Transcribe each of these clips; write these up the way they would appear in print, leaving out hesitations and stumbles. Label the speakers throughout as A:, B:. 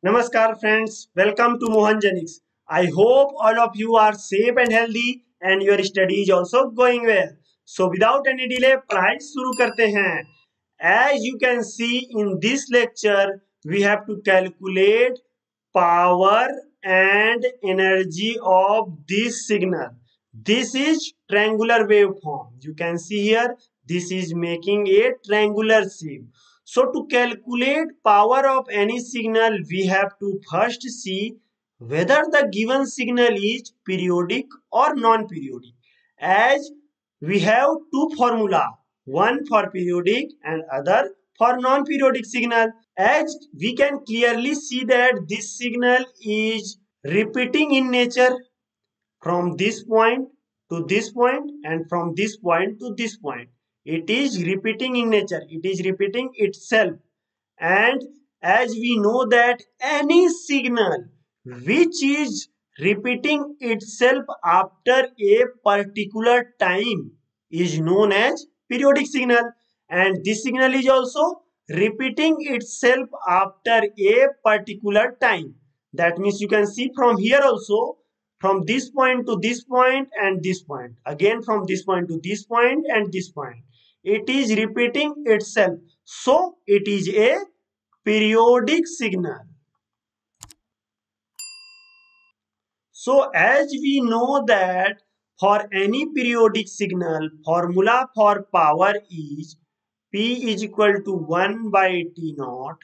A: Namaskar friends, welcome to Mohan Janix. I hope all of you are safe and healthy and your study is also going well. So without any delay, पढ़ाई शुरू करते हैं. As you can see in this lecture, we have to calculate power and energy of this signal. This is triangular waveform. You can see here, this is making a triangular shape. So to calculate power of any signal, we have to first see whether the given signal is periodic or non-periodic. As we have two formula, one for periodic and other for non-periodic signal. As we can clearly see that this signal is repeating in nature from this point to this point and from this point to this point. It is repeating in nature. It is repeating itself. And as we know that any signal which is repeating itself after a particular time is known as periodic signal, and this signal is also repeating itself after a particular time. That means you can see from here also, from this point to this point and this point, again from this point to this point and this point, it is repeating itself, so it is a periodic signal. So as we know that for any periodic signal, formula for power is P is equal to 1 by T naught,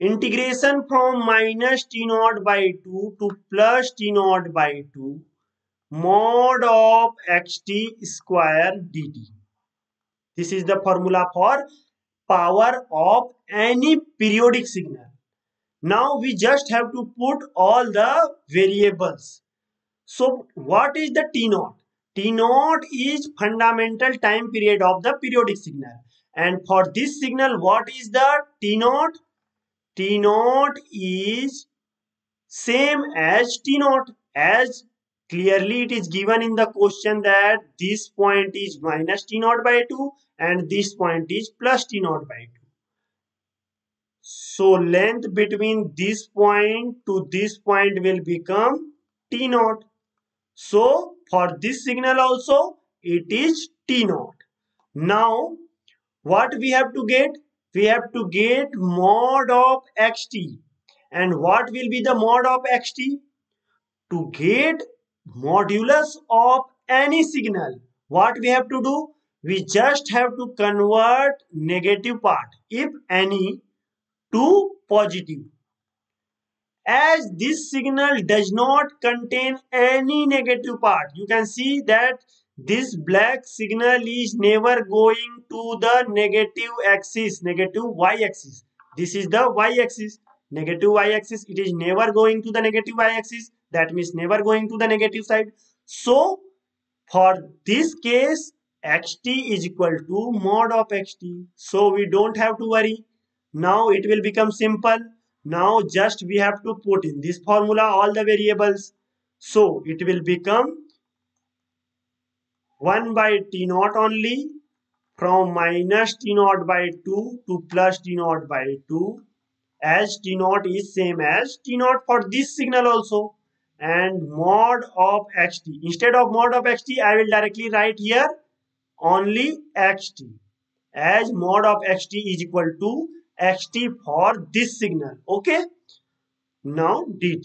A: integration from minus T naught by 2 to plus T naught by 2, mod of xt square dt. This is the formula for power of any periodic signal. Now we just have to put all the variables. So what is the T naught? T naught is fundamental time period of the periodic signal. And for this signal, what is the T naught? T naught is same as T naught, as clearly it is given in the question that this point is minus T naught by 2 and this point is plus T naught by 2. So length between this point to this point will become T naught. So for this signal also it is T naught. Now what we have to get? We have to get mod of xt. And what will be the mod of xt? To get modulus of any signal, what we have to do? We just have to convert negative part, if any, to positive. As this signal does not contain any negative part, you can see that this black signal is never going to the negative axis, negative y-axis. This is the y-axis, negative y-axis. It is never going to the negative y-axis. That means never going to the negative side. So for this case, xt is equal to mod of xt. So we don't have to worry. Now it will become simple. Now just we have to put in this formula all the variables. So it will become 1 by T naught only, from minus T naught by 2 to plus T naught by 2, as T naught is same as T naught for this signal also, and mod of xt. Instead of mod of xt, I will directly write here only xt, as mod of xt is equal to xt for this signal. Okay. Now dt.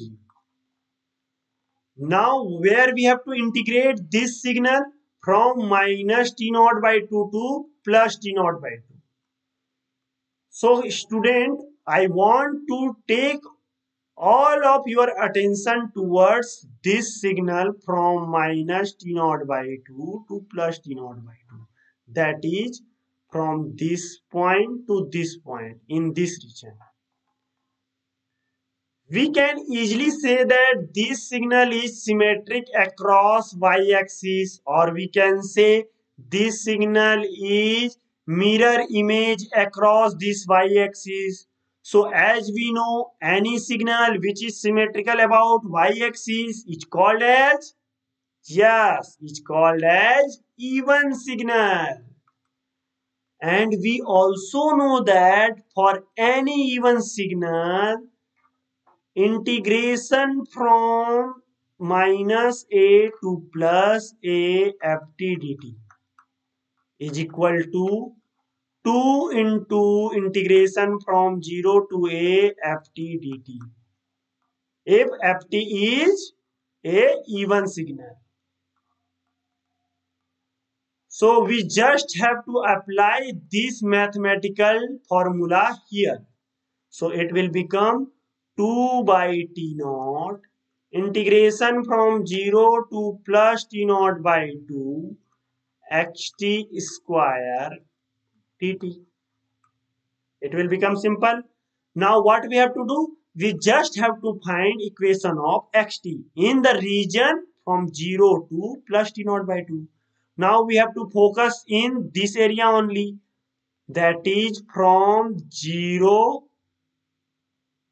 A: Now where we have to integrate this signal from minus T naught by 2 to plus T naught by 2. So student, I want to take all of your attention towards this signal from minus T naught by 2 to plus T naught by 2. That is from this point to this point in this region. We can easily say that this signal is symmetric across y-axis, or we can say this signal is mirror image across this y-axis. So as we know, any signal which is symmetrical about y-axis is called as, yes, it's called as even signal. And we also know that for any even signal, integration from minus a to plus a ft dt is equal to 2 into integration from 0 to a ft dt if ft is a even signal. So we just have to apply this mathematical formula here. So it will become 2 by T naught integration from 0 to plus T naught by 2 xt square dt. It will become simple. Now what we have to do? We just have to find equation of xt in the region from 0 to plus T naught by 2. Now we have to focus in this area only, that is from 0,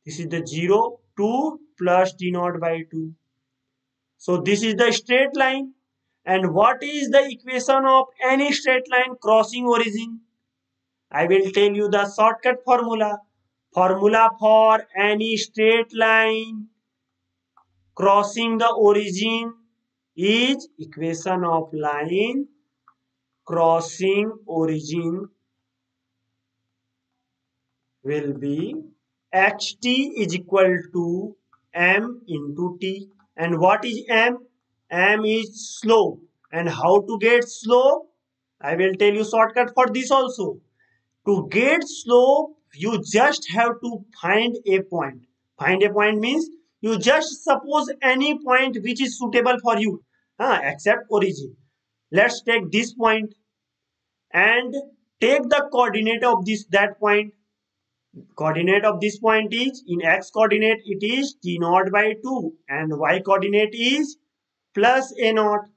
A: this is the 0 to plus T naught by 2. So this is the straight line. And what is the equation of any straight line crossing origin? I will tell you the shortcut formula. Formula for any straight line crossing the origin is equation of line crossing origin will be xt is equal to m into t. And what is m? M is slope. And how to get slope? I will tell you shortcut for this also. To get slope, you just have to find a point. Find a point means you just suppose any point which is suitable for you, except origin. Let's take this point and take the coordinate of that point. Coordinate of this point is, in x coordinate it is t naught by 2 and y coordinate is plus a naught.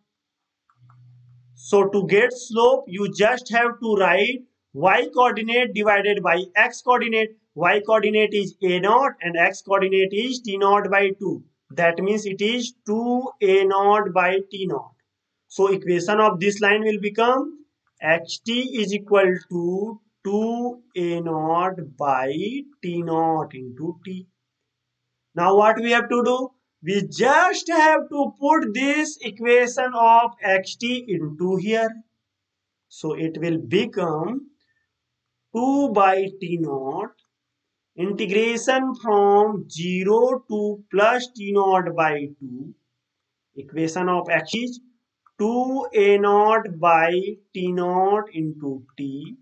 A: So to get slope, you just have to write y coordinate divided by x coordinate. Y coordinate is a naught and x coordinate is t naught by 2. That means it is 2a naught by t naught. So equation of this line will become xt is equal to 2a naught by t naught into t. Now what we have to do? We just have to put this equation of xt into here. So it will become 2 by t naught integration from 0 to plus t naught by 2. Equation of x is 2a naught by t naught into t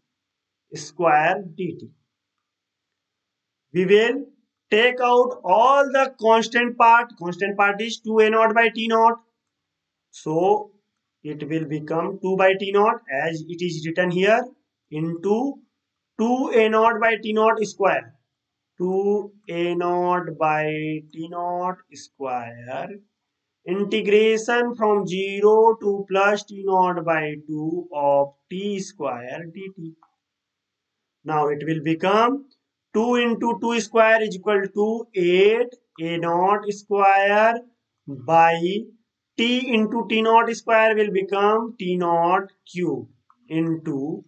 A: square dt. We will take out all the constant part. Constant part is 2a naught by t naught. So it will become 2 by t naught as it is written here into 2a naught by t naught square. 2a naught by t naught square integration from 0 to plus t naught by 2 of t square dt. Now it will become 2 into 2 square is equal to 8 a naught square by t into t naught square will become t naught cube into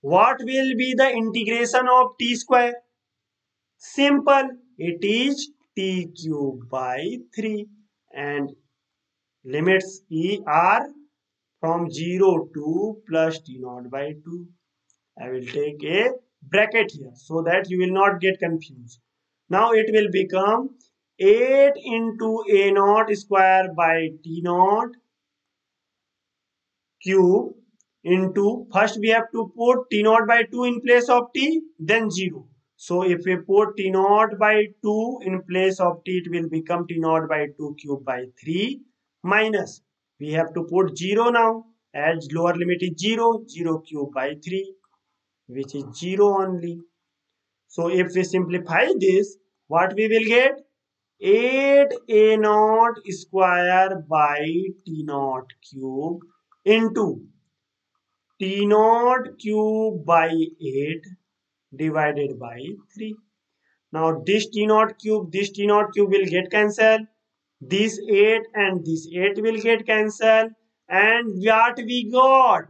A: what will be the integration of t square? Simple, it is t cube by 3 and limits are from 0 to plus t naught by 2. I will take a bracket here so that you will not get confused. Now it will become 8 into a naught square by t naught cube into, first we have to put t naught by 2 in place of t, then 0. So if we put t naught by 2 in place of t, it will become t naught by 2 cube by 3 minus, we have to put 0 now as lower limit is 0, 0 cube by 3 which is 0 only. So if we simplify this, what we will get? 8a naught square by t naught cube into t naught cube by 8 divided by 3. Now this t naught cube will get cancelled. This 8 and this 8 will get cancelled. And what we got?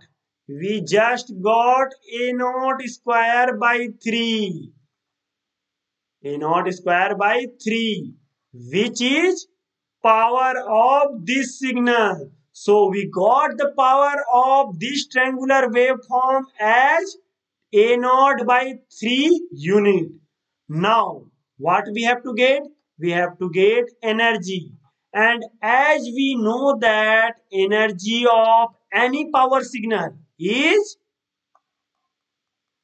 A: We just got a naught square by 3. A naught square by 3. which is power of this signal. So we got the power of this triangular waveform as A naught by 3 unit. Now what we have to get? We have to get energy. And as we know that energy of any power signal is,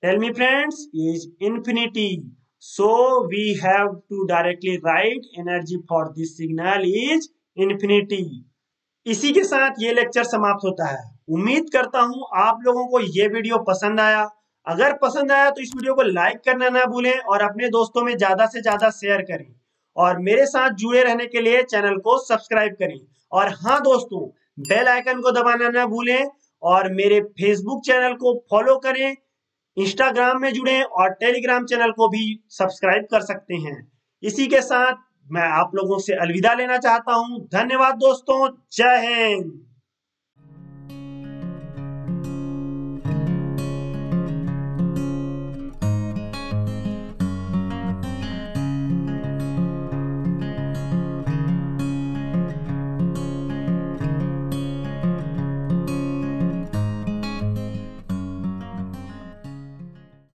A: tell me friends, is infinity. So we have to directly write energy for this signal is infinity. इसी के साथ ये lecture समाप्त होता है। उम्मीद करता हूं आप लोगों को ये वीडियो पसंद आया। अगर पसंद आया तो इस वीडियो को लाइक करना ना भूलें और अपने दोस्तों में ज्यादा से ज्यादा शेयर करें और मेरे साथ जुड़े रहने के लिए चैनल को सब्सक्राइब करें। और हाँ दोस्तों, बेल आइकन को दबाना ना भूलें और मेरे फेसबुक चैनल को फॉलो करें, इंस्टाग्राम में जुड़ें और टेलीग्राम चैनल को भी सब्सक्राइब कर सकते हैं। इसी के साथ मैं आप लोगों से अलविदा लेना चाहता हूं। धन्यवाद दोस्तों, जय हिंद।